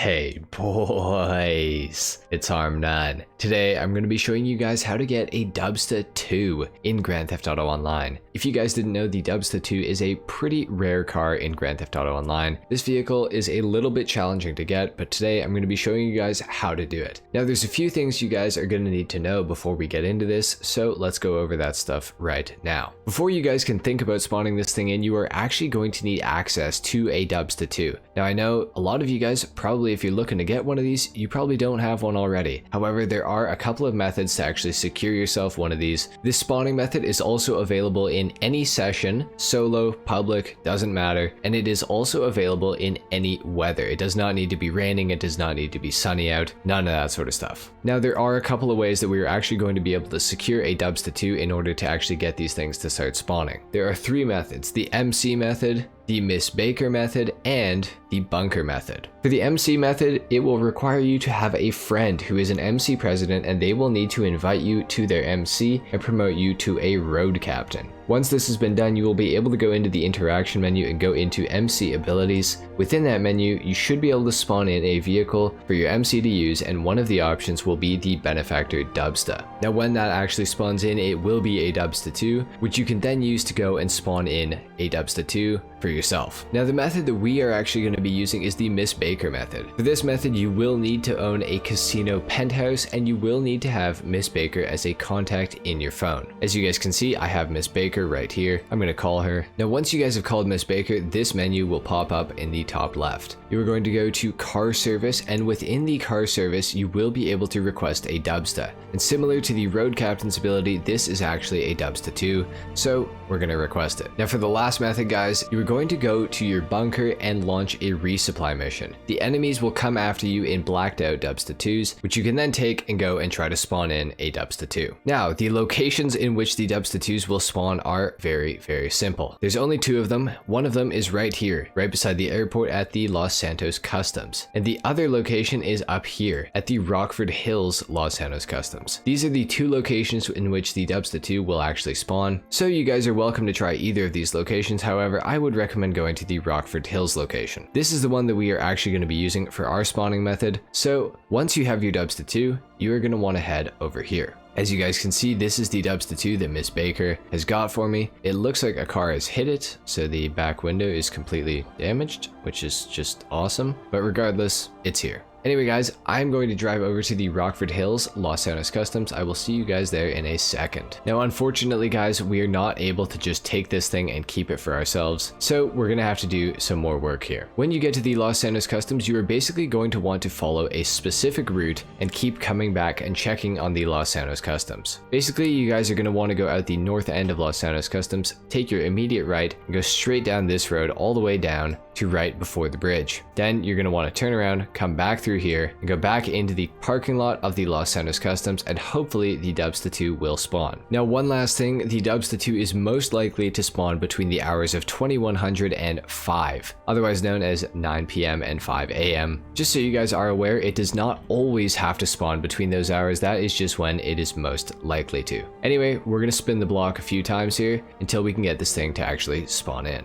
Hey boys, it's HarmNone. Today I'm going to be showing you guys how to get a Dubsta 2 in Grand Theft Auto Online. If you guys didn't know, the Dubsta 2 is a pretty rare car in Grand Theft Auto Online. This vehicle is a little bit challenging to get, but today I'm going to be showing you guys how to do it. Now there's a few things you guys are going to need to know before we get into this, so let's go over that stuff right now. Before you guys can think about spawning this thing in, you are actually going to need access to a Dubsta 2. Now I know a lot of you guys probably, if you're looking to get one of these, you probably don't have one already. However, there are a couple of methods to actually secure yourself one of these. This spawning method is also available in any session, solo, public, doesn't matter, and it is also available in any weather. It does not need to be raining, it does not need to be sunny out, none of that sort of stuff. Now there are a couple of ways that we are actually going to be able to secure a Dubsta 2 in order to actually get these things to start spawning. There are three methods: the MC method, the Miss Baker method, and the bunker method. For the MC method, it will require you to have a friend who is an MC president, and they will need to invite you to their MC and promote you to a road captain. Once this has been done, you will be able to go into the interaction menu and go into MC abilities. Within that menu, you should be able to spawn in a vehicle for your MC to use, and one of the options will be the benefactor Dubsta. Now when that actually spawns in, it will be a Dubsta 2, which you can then use to go and spawn in a Dubsta 2 for yourself. Now the method that we are actually going to be using is the Miss Baker method. For this method, you will need to own a casino penthouse, and you will need to have Miss Baker as a contact in your phone. As you guys can see, I have Miss Baker right here. I'm going to call her. Now once you guys have called Miss Baker, this menu will pop up in the top left. You are going to go to car service, and within the car service you will be able to request a Dubsta. And similar to the road captain's ability, this is actually a Dubsta 2, so we're going to request it. Now for the last method, guys, you are going to go to your bunker and launch a resupply mission. The enemies will come after you in blacked out Dubsta 2s, which you can then take and go and try to spawn in a Dubsta 2. Now the locations in which the Dubsta 2s will spawn are very simple. There's only two of them. One of them is right here, right beside the airport at the Los Santos Customs, and the other location is up here at the Rockford Hills Los Santos Customs. These are the two locations in which the Dubsta 2 will actually spawn, so you guys are welcome to try either of these locations. However, I would recommend going to the Rockford Hills location. This is the one that we are actually going to be using for our spawning method, so once you have your Dubsta 2, you are going to want to head over here. As you guys can see, this is the Dubsta 2 that Miss Baker has got for me. It looks like a car has hit it, so the back window is completely damaged, which is just awesome, but regardless, it's here. Anyway guys, I'm going to drive over to the Rockford Hills Los Santos Customs. I will see you guys there in a second. Now unfortunately guys, we are not able to just take this thing and keep it for ourselves, so we're gonna have to do some more work here. When you get to the Los Santos Customs, you are basically going to want to follow a specific route and keep coming back and checking on the Los Santos Customs. Basically, you guys are going to want to go out the north end of Los Santos Customs, take your immediate right, and go straight down this road all the way down to right before the bridge. Then you're going to want to turn around, come back through here, and go back into the parking lot of the Los Santos Customs, and hopefully the Dubsta 2 will spawn. Now one last thing, the Dubsta 2 is most likely to spawn between the hours of 2100 and 5, otherwise known as 9 p.m. and 5 a.m. Just so you guys are aware, it does not always have to spawn between those hours. That is just when it is most likely to. Anyway, we're going to spin the block a few times here until we can get this thing to actually spawn in.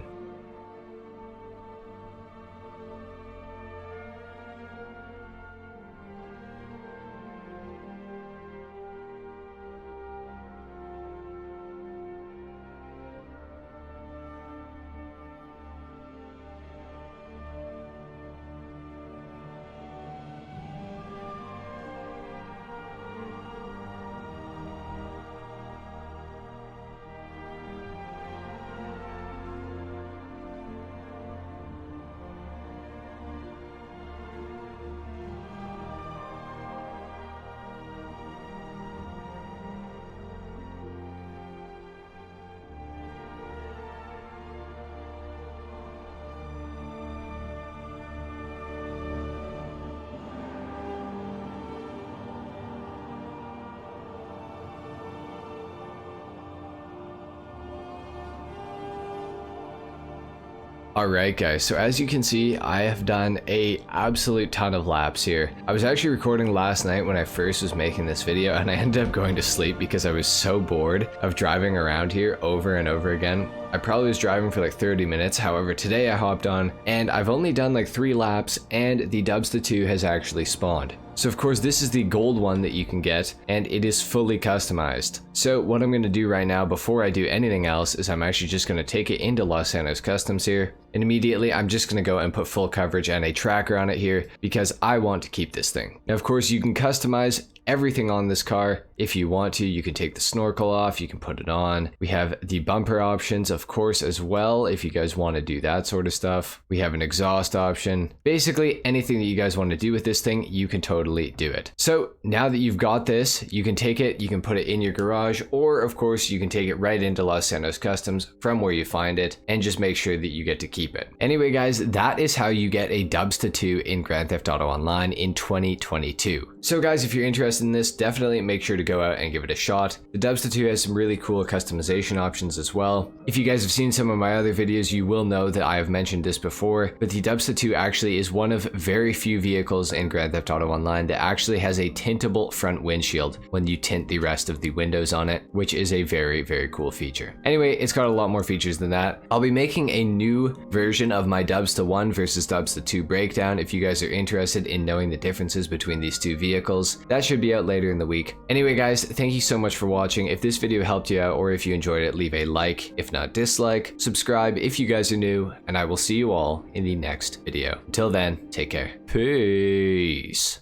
Alright guys, so as you can see, I have done a absolute ton of laps here. I was actually recording last night when I first was making this video, and I ended up going to sleep because I was so bored of driving around here over and over again. I probably was driving for like 30 minutes. However, today I hopped on and I've only done like 3 laps and the Dubsta 2 has actually spawned. So of course this is the gold one that you can get and it is fully customized. So what I'm going to do right now before I do anything else is I'm actually just going to take it into Los Santos Customs here, and immediately I'm just going to go and put full coverage and a tracker on it here because I want to keep this thing. Now of course you can customize everything on this car if you want to. You can take the snorkel off, you can put it on. We have the bumper options of course as well if you guys want to do that sort of stuff. We have an exhaust option. Basically anything that you guys want to do with this thing, you can totally do it. So now that you've got this, you can take it, you can put it in your garage, or of course you can take it right into Los Santos Customs from where you find it and just make sure that you get to keep it. Anyway guys, that is how you get a Dubsta 2 in Grand Theft Auto Online in 2022. So guys, if you're interested in this, definitely make sure to go out and give it a shot. The Dubsta 2 has some really cool customization options as well. If you guys have seen some of my other videos, you will know that I have mentioned this before, but the Dubsta 2 actually is one of very few vehicles in Grand Theft Auto Online that actually has a tintable front windshield when you tint the rest of the windows on it, which is a very, very cool feature. Anyway, it's got a lot more features than that. I'll be making a new version of my Dubsta 1 versus Dubsta 2 breakdown if you guys are interested in knowing the differences between these two vehicles. That should be out later in the week. Anyway guys, thank you so much for watching. If this video helped you out or if you enjoyed it, leave a like, if not dislike, subscribe if you guys are new, and I will see you all in the next video. Until then, take care. Peace.